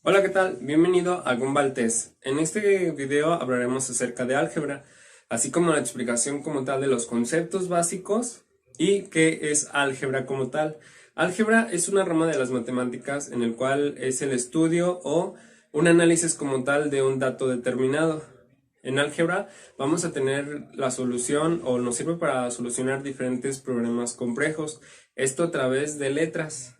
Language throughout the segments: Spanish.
Hola, ¿qué tal? Bienvenido a Gumball Test. En este video hablaremos acerca de álgebra, así como la explicación como tal de los conceptos básicos y qué es álgebra como tal. Álgebra es una rama de las matemáticas en el cual es el estudio o un análisis como tal de un dato determinado. En álgebra vamos a tener la solución o nos sirve para solucionar diferentes problemas complejos, esto a través de letras.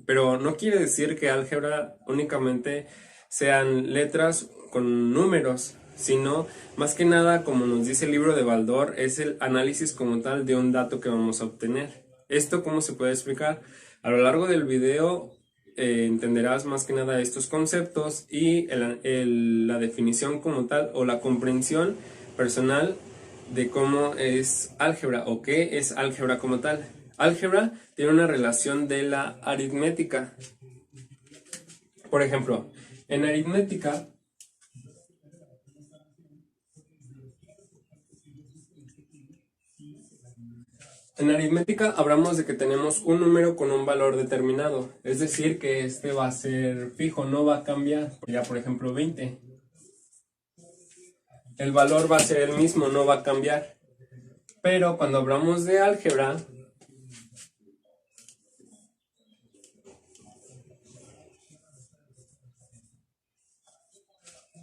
Pero no quiere decir que álgebra únicamente sean letras con números, sino más que nada, como nos dice el libro de Baldor, es el análisis como tal de un dato que vamos a obtener. ¿Esto cómo se puede explicar? A lo largo del video entenderás más que nada estos conceptos y la definición como tal o la comprensión personal de cómo es álgebra o qué es álgebra como tal. Álgebra tiene una relación de la aritmética. Por ejemplo, en aritmética, hablamos de que tenemos un número con un valor determinado. Es decir, que este va a ser fijo, no va a cambiar. Ya, por ejemplo, 20. El valor va a ser el mismo, no va a cambiar. Pero cuando hablamos de álgebra,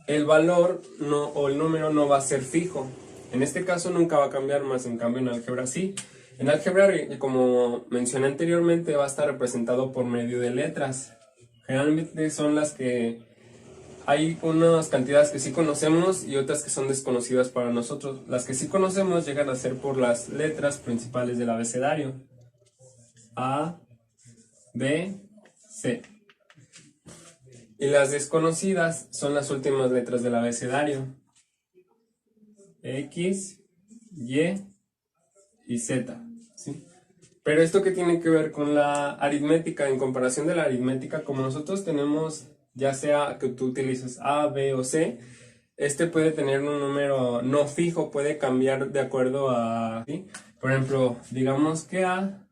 el valor no, o el número no va a ser fijo. En este caso nunca va a cambiar, más en cambio en álgebra sí. En álgebra, como mencioné anteriormente, va a estar representado por medio de letras. Generalmente son las que hay unas cantidades que sí conocemos y otras que son desconocidas para nosotros. Las que sí conocemos llegan a ser por las letras principales del abecedario. A, B, C. Y las desconocidas son las últimas letras del abecedario. X, Y y Z. ¿Sí? Pero esto que tiene que ver con la aritmética, en comparación de la aritmética, como nosotros tenemos, ya sea que tú utilices A, B o C, este puede tener un número no fijo, puede cambiar de acuerdo a... ¿sí? Por ejemplo, digamos que A,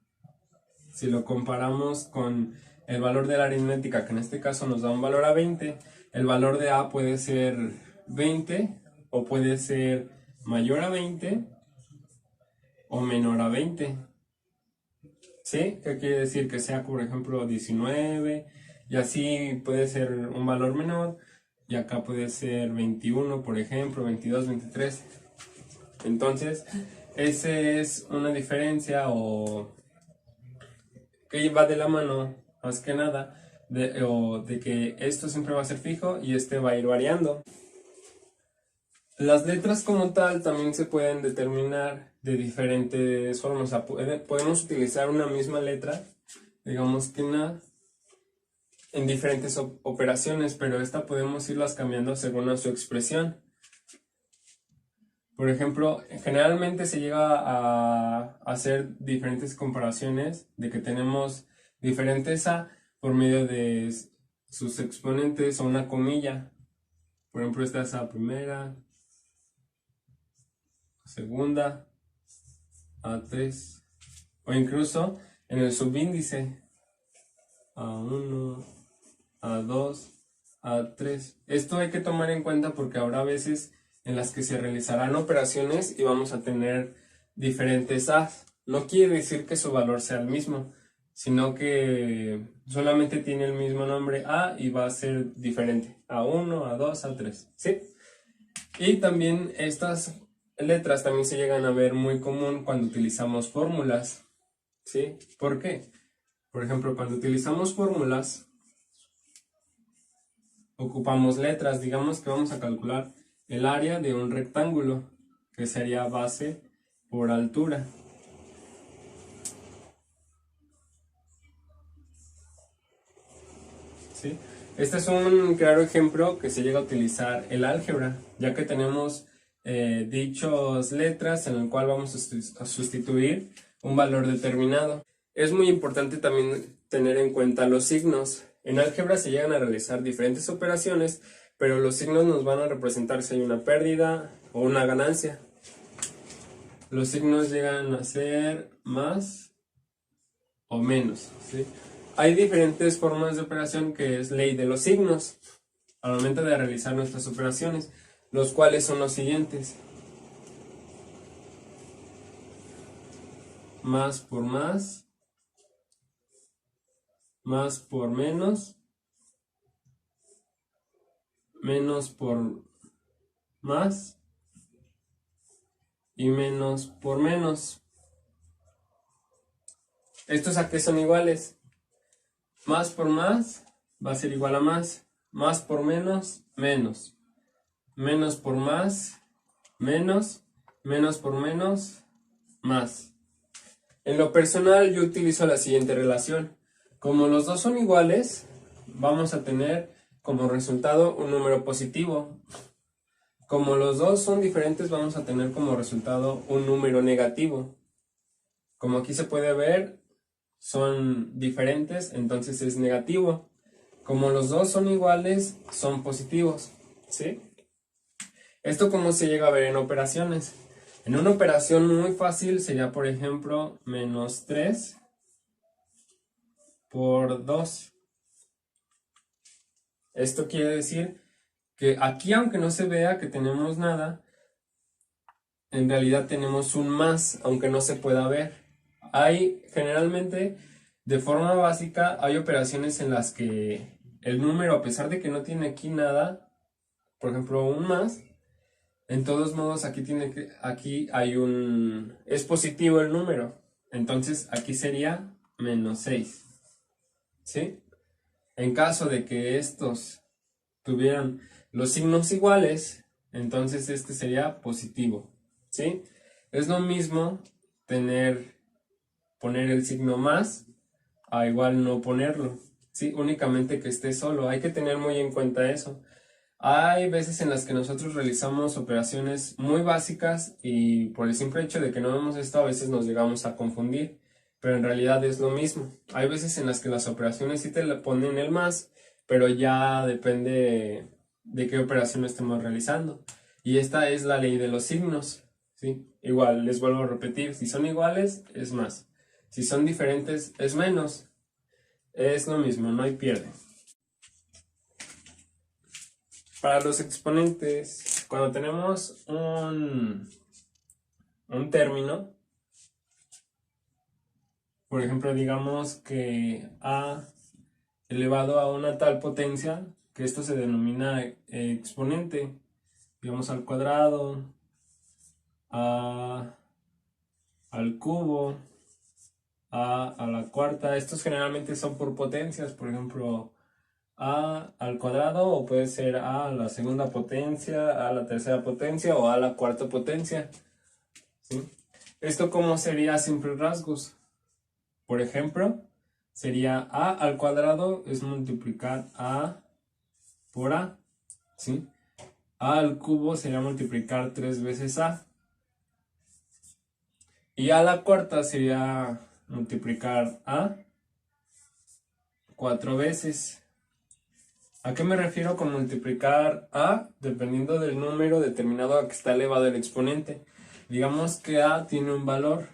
si lo comparamos con el valor de la aritmética, que en este caso nos da un valor a 20, el valor de A puede ser 20 o puede ser mayor a 20 o menor a 20. ¿Sí? ¿Qué quiere decir? Que sea, por ejemplo, 19 y así puede ser un valor menor y acá puede ser 21, por ejemplo, 22, 23. Entonces, esa es una diferencia o que va de la mano, más que nada, de que esto siempre va a ser fijo y este va a ir variando. Las letras como tal también se pueden determinar de diferentes formas. O sea, podemos utilizar una misma letra, digamos que en diferentes operaciones, pero esta podemos irlas cambiando según a su expresión. Por ejemplo, generalmente se llega a hacer diferentes comparaciones de que tenemos diferentes A por medio de sus exponentes o una comilla. Por ejemplo, esta es A primera, segunda, A3, o incluso en el subíndice A1, A2, A3. Esto hay que tomar en cuenta porque habrá veces en las que se realizarán operaciones y vamos a tener diferentes A's. No quiere decir que su valor sea el mismo, sino que solamente tiene el mismo nombre A y va a ser diferente. A1, A2, A3. ¿Sí? Y también estas letras también se llegan a ver muy común cuando utilizamos fórmulas. ¿Sí? ¿Por qué? Por ejemplo, cuando utilizamos fórmulas, ocupamos letras. Digamos que vamos a calcular el área de un rectángulo, que sería base por altura. ¿Sí? Este es un claro ejemplo que se llega a utilizar el álgebra, ya que tenemos dichas letras en el cual vamos a sustituir un valor determinado. Es muy importante también tener en cuenta los signos. En álgebra se llegan a realizar diferentes operaciones, pero los signos nos van a representar si hay una pérdida o una ganancia. Los signos llegan a ser más o menos, ¿sí? hay diferentes formas de operación que es ley de los signos al momento de realizar nuestras operaciones, los cuales son los siguientes. Más por más, más por menos, menos por más y menos por menos. ¿Estos a qué son iguales? Más por más va a ser igual a más por menos, menos, menos por más, menos, menos por menos, más. En lo personal yo utilizo la siguiente relación. Como los dos son iguales, vamos a tener como resultado un número positivo. Como los dos son diferentes, vamos a tener como resultado un número negativo. Como aquí se puede ver, son diferentes, entonces es negativo. Como los dos son iguales, son positivos, ¿sí? ¿Esto cómo se llega a ver en operaciones? En una operación muy fácil sería, por ejemplo, menos 3 por 2. Esto quiere decir que aquí, aunque no se vea que tenemos nada, en realidad tenemos un más, aunque no se pueda ver. Generalmente, de forma básica, hay operaciones en las que el número, a pesar de que no tiene aquí nada, por ejemplo, un más, en todos modos aquí hay es positivo el número. Entonces aquí sería menos 6. ¿Sí? En caso de que estos tuvieran los signos iguales, entonces este sería positivo. ¿Sí? Es lo mismo poner el signo más a igual no ponerlo. ¿Sí? Únicamente que esté solo. Hay que tener muy en cuenta eso. Hay veces en las que nosotros realizamos operaciones muy básicas y por el simple hecho de que no vemos esto a veces nos llegamos a confundir, pero en realidad es lo mismo. Hay veces en las que las operaciones sí te le ponen el más, pero ya depende de qué operación estemos realizando. Y esta es la ley de los signos, ¿sí? Igual, les vuelvo a repetir, si son iguales es más, si son diferentes es menos, es lo mismo, no hay pierde. Para los exponentes, cuando tenemos un término, por ejemplo, digamos que a elevado a una tal potencia, que esto se denomina exponente, digamos al cuadrado, a al cubo, a la cuarta. Estos generalmente son por potencias, por ejemplo, a al cuadrado, o puede ser a la segunda potencia, a la tercera potencia o a la cuarta potencia, ¿sí? ¿Esto cómo sería a simples rasgos? Por ejemplo, sería a al cuadrado es multiplicar a por a, ¿sí? A al cubo sería multiplicar 3 veces a. Y a la cuarta sería multiplicar a 4 veces. ¿A qué me refiero con multiplicar a? Dependiendo del número determinado a que está elevado el exponente. Digamos que a tiene un valor.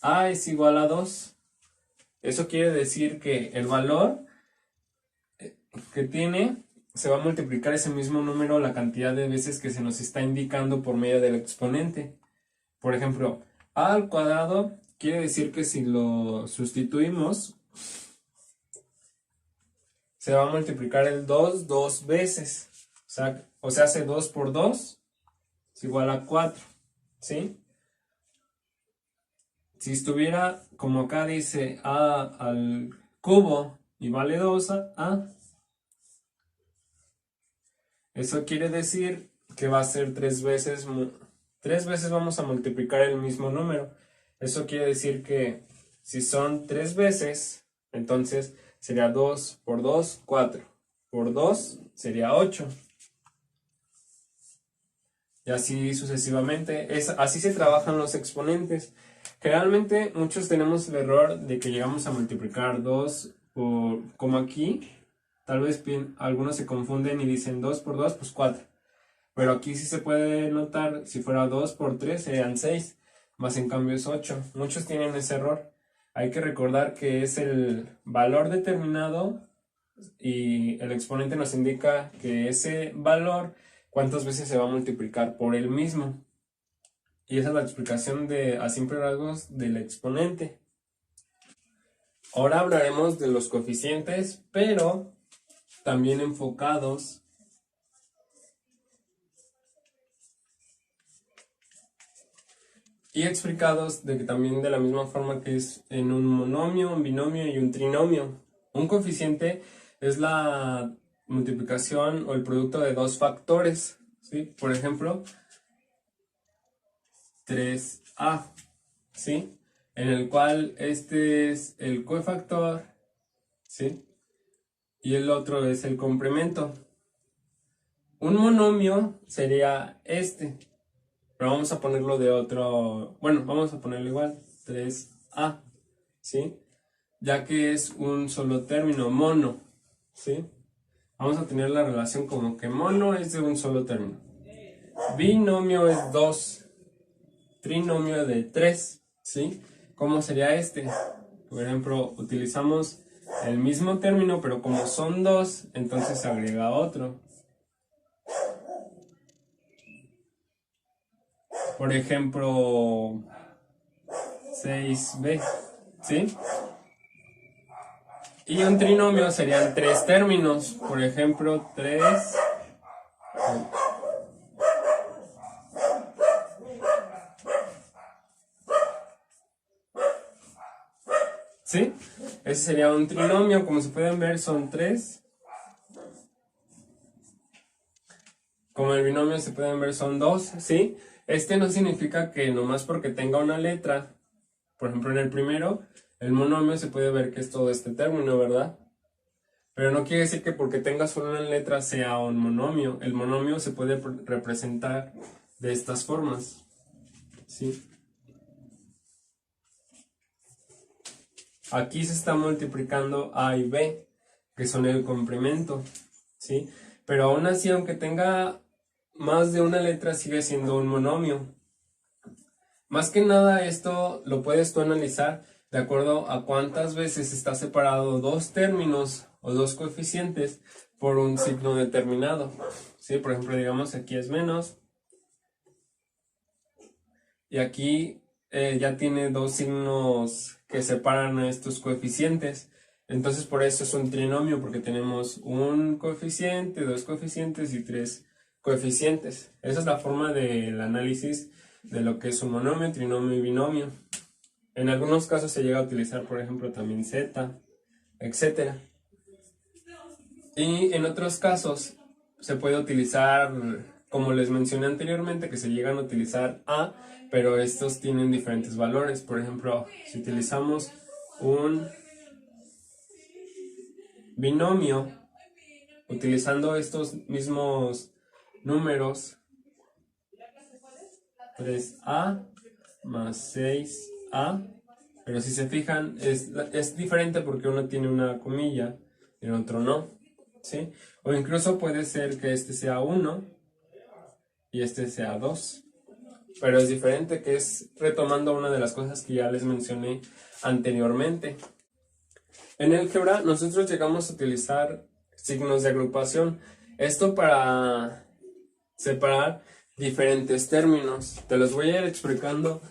A es igual a 2. Eso quiere decir que el valor que tiene se va a multiplicar ese mismo número la cantidad de veces que se nos está indicando por medio del exponente. Por ejemplo, a al cuadrado quiere decir que si lo sustituimos, se va a multiplicar el 2 dos veces. O sea, hace 2 por 2 es igual a 4. ¿Sí? Si estuviera, como acá dice, a al cubo y vale 2 a, eso quiere decir que va a ser 3 veces, 3 veces vamos a multiplicar el mismo número. Eso quiere decir que si son 3 veces, entonces sería 2 por 2, 4. Por 2 sería 8. Y así sucesivamente. Así se trabajan los exponentes. Generalmente muchos tenemos el error de que llegamos a multiplicar 2 como aquí. Tal vez algunos se confunden y dicen 2 por 2, pues 4. Pero aquí sí se puede notar, si fuera 2 por 3 serían 6, más en cambio es 8. Muchos tienen ese error. Hay que recordar que es el valor determinado y el exponente nos indica que ese valor cuántas veces se va a multiplicar por el mismo. Y esa es la explicación de a simples rasgos del exponente. Ahora hablaremos de los coeficientes, pero también enfocados y explicados de que también de la misma forma que es en un monomio, un binomio y un trinomio. Un coeficiente es la multiplicación o el producto de dos factores, ¿sí? Por ejemplo, 3a, ¿sí? En el cual este es el cofactor, ¿sí? Y el otro es el complemento. Un monomio sería este, pero vamos a ponerlo de otro, bueno, vamos a ponerlo igual, 3a, ¿sí? Ya que es un solo término, mono, ¿sí? Vamos a tener la relación como que mono es de un solo término. Binomio es 2, trinomio de 3, ¿sí? ¿Cómo sería este? Por ejemplo, utilizamos el mismo término, pero como son 2, entonces se agrega otro. Por ejemplo, 6b, ¿sí? Y un trinomio serían 3 términos, por ejemplo, 3, ¿sí? Ese sería un trinomio, como se pueden ver son 3. Como el binomio se pueden ver son 2, ¿sí? Este no significa que nomás porque tenga una letra, por ejemplo en el primero, el monomio se puede ver que es todo este término, ¿verdad? Pero no quiere decir que porque tenga solo una letra sea un monomio. El monomio se puede representar de estas formas, ¿sí? Aquí se está multiplicando A y B, que son el complemento, ¿sí? Pero aún así, aunque tenga más de una letra, sigue siendo un monomio. Más que nada, esto lo puedes tú analizar de acuerdo a cuántas veces está separado dos términos o dos coeficientes por un signo determinado, ¿sí? Por ejemplo, digamos aquí es menos y aquí ya tiene dos signos que separan a estos coeficientes. Entonces por eso es un trinomio, porque tenemos un coeficiente, dos coeficientes y tres coeficientes. Esa es la forma del análisis de lo que es un monomio, trinomio y binomio. En algunos casos se llega a utilizar, por ejemplo, también z, etc. Y en otros casos se puede utilizar, como les mencioné anteriormente, que se llegan a utilizar a, pero estos tienen diferentes valores. Por ejemplo, si utilizamos un binomio utilizando estos mismos números, 3a más 6a, pero si se fijan es diferente porque uno tiene una comilla y el otro no, ¿sí? O incluso puede ser que este sea 1 y este sea 2, pero es diferente, que es retomando una de las cosas que ya les mencioné anteriormente. En álgebra nosotros llegamos a utilizar signos de agrupación, esto para separar diferentes términos. Te los voy a ir explicando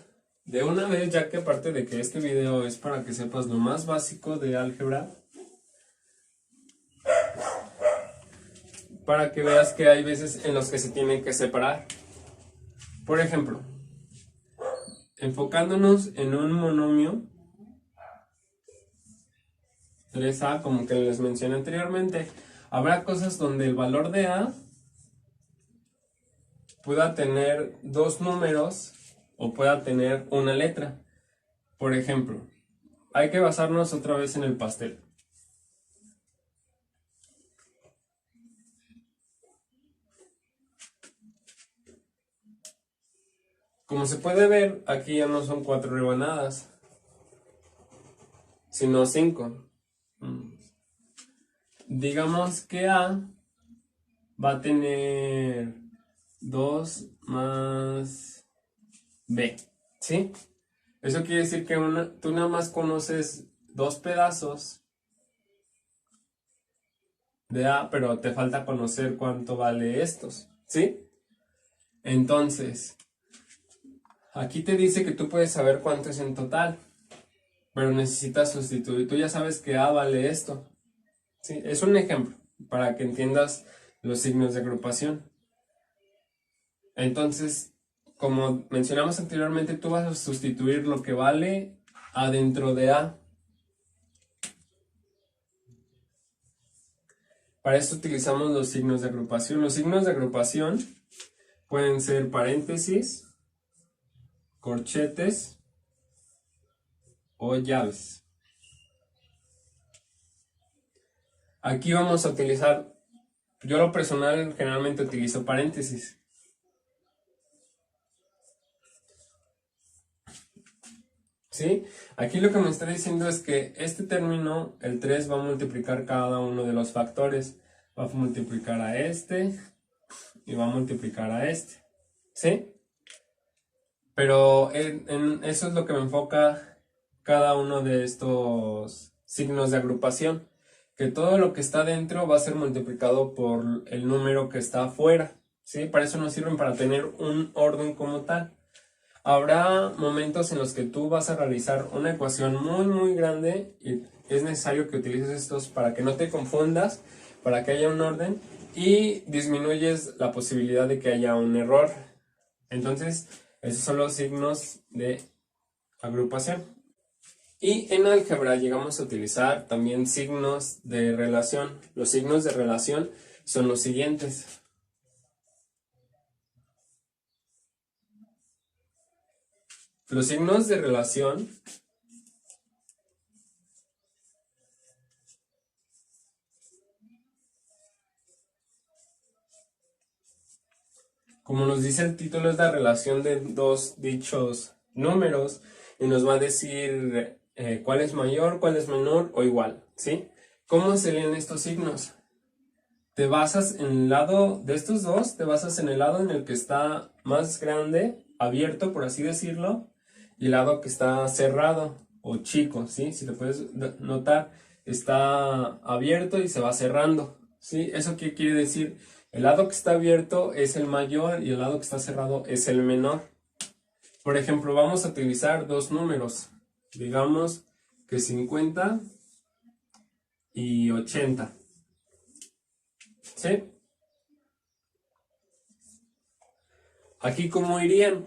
de una vez, ya que aparte de que este video es para que sepas lo más básico de álgebra, para que veas que hay veces en los que se tienen que separar. Por ejemplo, enfocándonos en un monomio 3a, como que les mencioné anteriormente, habrá cosas donde el valor de a pueda tener dos números o pueda tener una letra. Por ejemplo, hay que basarnos otra vez en el pastel. Como se puede ver, aquí ya no son 4 rebanadas, sino 5. Digamos que A va a tener 2 más B, ¿sí? Eso quiere decir que tú nada más conoces dos pedazos de A, pero te falta conocer cuánto vale estos, ¿sí? Entonces, aquí te dice que tú puedes saber cuánto es en total, pero necesitas sustituir. Tú ya sabes que A vale esto, ¿sí? Es un ejemplo para que entiendas los signos de agrupación. Entonces, como mencionamos anteriormente, tú vas a sustituir lo que vale adentro de A. Para esto utilizamos los signos de agrupación. Los signos de agrupación pueden ser paréntesis, corchetes o llaves. Aquí vamos a utilizar, yo lo personal generalmente utilizo paréntesis. ¿Sí? Aquí lo que me está diciendo es que este término, el 3, va a multiplicar cada uno de los factores. Va a multiplicar a este y va a multiplicar a este. ¿Sí? Pero eso es lo que me enfoca cada uno de estos signos de agrupación. Que todo lo que está dentro va a ser multiplicado por el número que está afuera. ¿Sí? Para eso nos sirven, para tener un orden como tal. Habrá momentos en los que tú vas a realizar una ecuación muy grande y es necesario que utilices estos para que no te confundas, para que haya un orden y disminuyes la posibilidad de que haya un error. Entonces, esos son los signos de agrupación. Y en álgebra llegamos a utilizar también signos de relación. Los signos de relación son los siguientes. Los signos de relación como nos dice el título, es la relación de dos dichos números y nos va a decir cuál es mayor, cuál es menor o igual, ¿sí? ¿Cómo se leen estos signos? Te basas en el lado de estos dos, te basas en el lado en el que está más grande, abierto por así decirlo, y el lado que está cerrado o chico, ¿sí? Si te puedes notar, está abierto y se va cerrando, ¿sí? ¿Eso qué quiere decir? El lado que está abierto es el mayor y el lado que está cerrado es el menor. Por ejemplo, vamos a utilizar dos números, digamos que 50 y 80, ¿sí? Aquí, ¿cómo irían?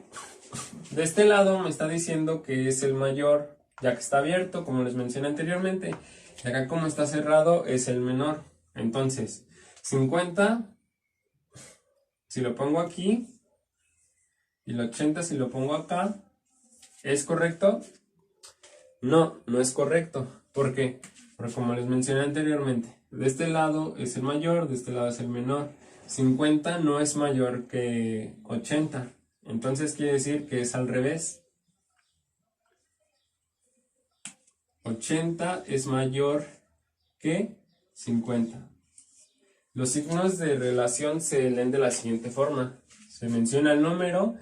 De este lado me está diciendo que es el mayor, ya que está abierto, como les mencioné anteriormente. Y acá, como está cerrado, es el menor. Entonces, 50, si lo pongo aquí, y el 80 si lo pongo acá, ¿es correcto? No, no es correcto. ¿Por qué? Porque como les mencioné anteriormente, de este lado es el mayor, de este lado es el menor. 50 no es mayor que 80. Entonces quiere decir que es al revés. 80 es mayor que 50. Los signos de relación se leen de la siguiente forma. Se menciona el número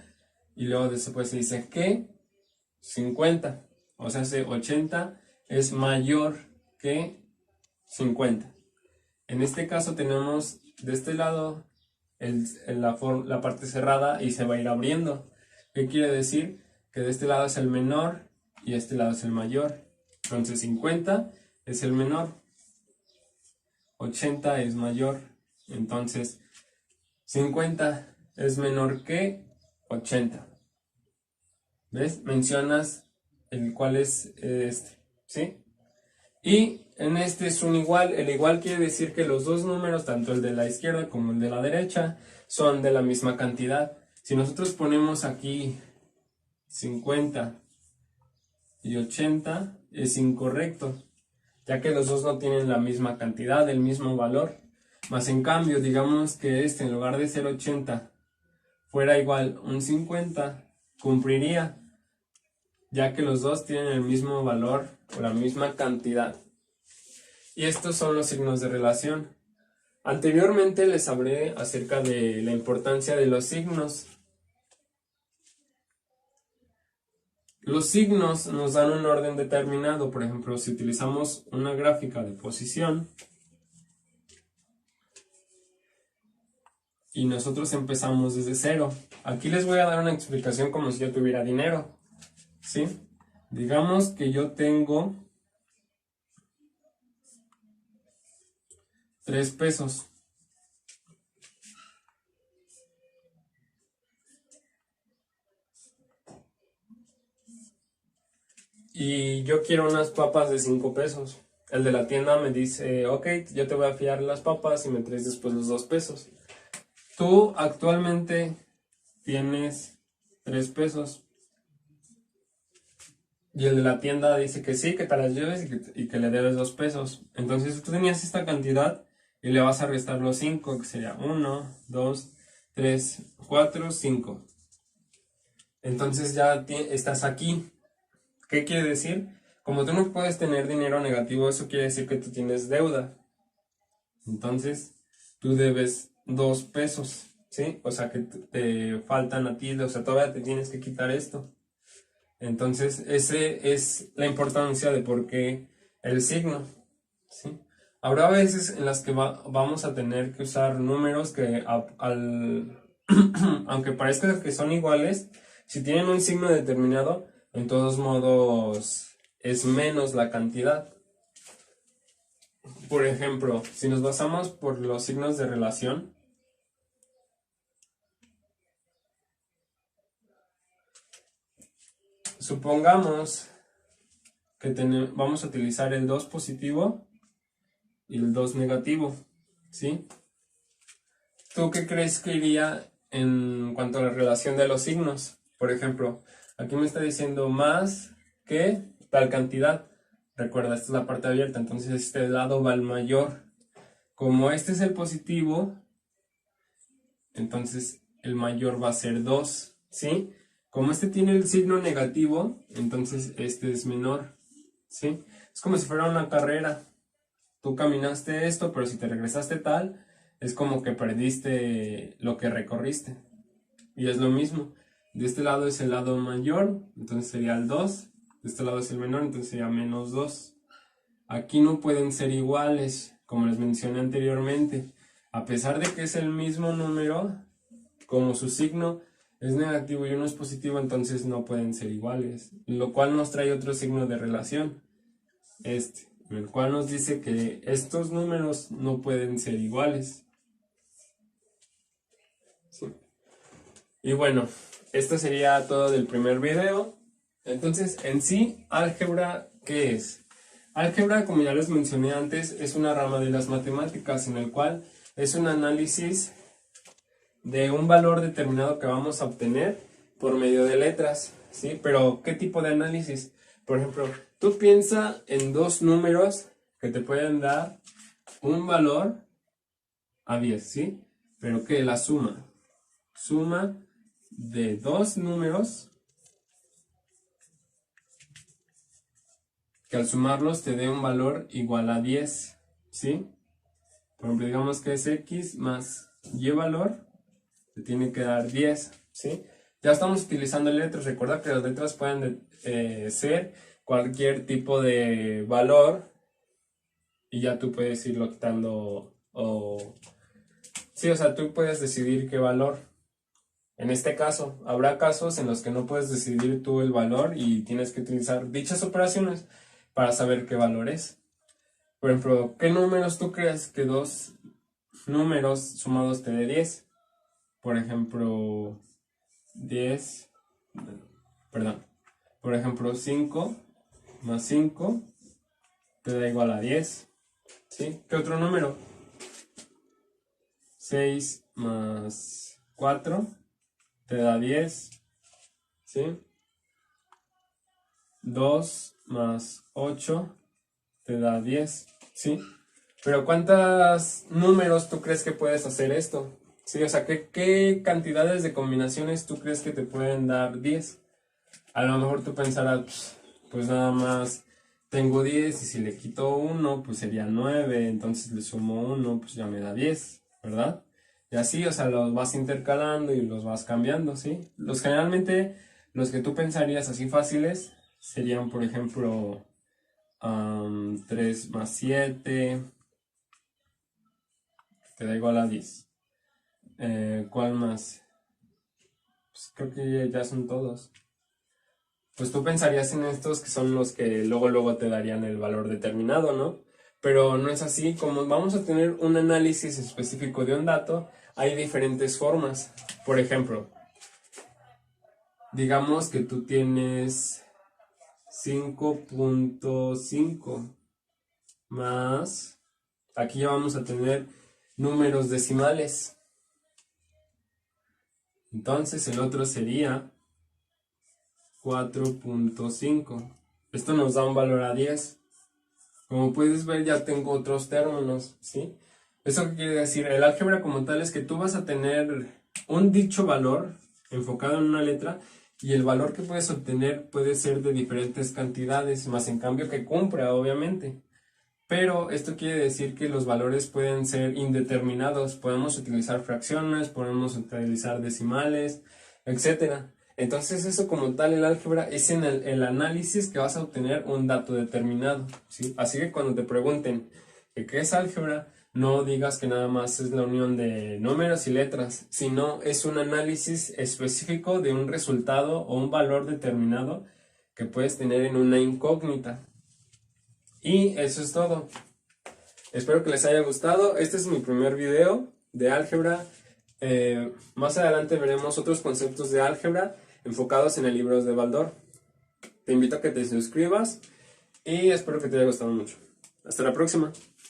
y luego después se dice que 50. O sea, 80 es mayor que 50. En este caso tenemos de este lado la parte cerrada y se va a ir abriendo. ¿Qué quiere decir? Que de este lado es el menor y este lado es el mayor. Entonces 50 es el menor, 80 es mayor. Entonces 50 es menor que 80. ¿Ves? Mencionas cuál es este, ¿sí? Y en este es un igual. El igual quiere decir que los dos números, tanto el de la izquierda como el de la derecha, son de la misma cantidad. Si nosotros ponemos aquí 50 y 80, es incorrecto, ya que los dos no tienen la misma cantidad, el mismo valor. Más en cambio, digamos que este, en lugar de ser 80, fuera igual un 50, cumpliría, ya que los dos tienen el mismo valor o la misma cantidad. Y estos son los signos de relación. Anteriormente les hablé acerca de la importancia de los signos. Los signos nos dan un orden determinado. Por ejemplo, si utilizamos una gráfica de posición y nosotros empezamos desde cero. Aquí les voy a dar una explicación como si yo tuviera dinero, ¿sí? Digamos que yo tengo 3 pesos. Y yo quiero unas papas de 5 pesos. El de la tienda me dice, ok, yo te voy a fiar las papas y me traes después los 2 pesos. Tú actualmente tienes 3 pesos. Y el de la tienda dice que sí, que te las lleves y que le debes 2 pesos. Entonces tú tenías esta cantidad y le vas a restar los 5, que sería 1, 2, 3, 4, 5. Entonces ya estás aquí. ¿Qué quiere decir? Como tú no puedes tener dinero negativo, eso quiere decir que tú tienes deuda. Entonces, tú debes 2 pesos, ¿sí? O sea, que te faltan a ti, o sea, todavía te tienes que quitar esto. Entonces, ese es la importancia de por qué el signo, ¿sí? Habrá veces en las que vamos a tener que usar números que aunque parezca que son iguales, si tienen un signo determinado, en todos modos es menos la cantidad. Por ejemplo, si nos basamos por los signos de relación, supongamos que vamos a utilizar el 2 positivo y el 2 negativo, ¿sí? ¿Tú qué crees que iría en cuanto a la relación de los signos? Por ejemplo, aquí me está diciendo más que tal cantidad. Recuerda, esta es la parte abierta, entonces este lado va al mayor. Como este es el positivo, entonces el mayor va a ser 2, ¿sí? Como este tiene el signo negativo, entonces este es menor, ¿sí? Es como si fuera una carrera. Tú caminaste esto, pero si te regresaste tal, es como que perdiste lo que recorriste. Y es lo mismo. De este lado es el lado mayor, entonces sería el 2. De este lado es el menor, entonces sería menos 2. Aquí no pueden ser iguales, como les mencioné anteriormente. A pesar de que es el mismo número, como su signo es negativo y uno es positivo, entonces no pueden ser iguales. Lo cual nos trae otro signo de relación, el cual nos dice que estos números no pueden ser iguales. ¿Sí? Y bueno, esto sería todo del primer video. Entonces, en sí, álgebra, ¿qué es? Álgebra, como ya les mencioné antes, es una rama de las matemáticas en el cual es un análisis de un valor determinado que vamos a obtener por medio de letras, ¿sí? Pero, ¿qué tipo de análisis? Por ejemplo, tú piensa en dos números que te pueden dar un valor a 10, ¿sí? Pero que la suma de dos números que al sumarlos te dé un valor igual a 10, ¿sí? Por ejemplo, digamos que es x más y valor, te tiene que dar 10, ¿sí? Ya estamos utilizando letras. Recuerda que las letras pueden ser cualquier tipo de valor y ya tú puedes irlo quitando sí, o sea, tú puedes decidir qué valor. En este caso, habrá casos en los que no puedes decidir tú el valor y tienes que utilizar dichas operaciones para saber qué valor es. Por ejemplo, ¿qué números tú crees que dos números sumados te dé 10? Por ejemplo, 10, perdón, por ejemplo 5 más 5 te da igual a 10, ¿sí? ¿Qué otro número? 6 más 4 te da 10, ¿sí? 2 más 8 te da 10, ¿sí? Pero ¿cuántos números tú crees que puedes hacer esto? Sí, o sea, ¿qué cantidades de combinaciones tú crees que te pueden dar 10? A lo mejor tú pensarás, pues nada más tengo 10 y si le quito 1, pues sería 9, entonces le sumo 1, pues ya me da 10, ¿verdad? Y así, o sea, los vas intercalando y los vas cambiando, ¿sí? Generalmente Los que tú pensarías así fáciles serían, por ejemplo, 3 más 7 te da igual a 10. ¿Cuál más? Pues creo que ya son todos. Pues tú pensarías en estos que son los que luego te darían el valor determinado, ¿no? Pero no es así. Como vamos a tener un análisis específico de un dato, hay diferentes formas. Por ejemplo, digamos que tú tienes 5.5 más, aquí ya vamos a tener números decimales. Entonces el otro sería 4.5. Esto nos da un valor a 10. Como puedes ver, ya tengo otros términos, ¿sí? ¿Eso qué quiere decir? El álgebra como tal es que tú vas a tener un dicho valor enfocado en una letra y el valor que puedes obtener puede ser de diferentes cantidades, más en cambio que cumpla, obviamente. Pero esto quiere decir que los valores pueden ser indeterminados. Podemos utilizar fracciones, podemos utilizar decimales, etcétera. Entonces eso como tal el álgebra es en el análisis que vas a obtener un dato determinado, ¿sí? Así que cuando te pregunten qué es álgebra, no digas que nada más es la unión de números y letras, sino es un análisis específico de un resultado o un valor determinado que puedes tener en una incógnita. Y eso es todo. Espero que les haya gustado. Este es mi primer video de álgebra. Más adelante veremos otros conceptos de álgebra enfocados en el libro de Baldor. Te invito a que te suscribas y espero que te haya gustado mucho. Hasta la próxima.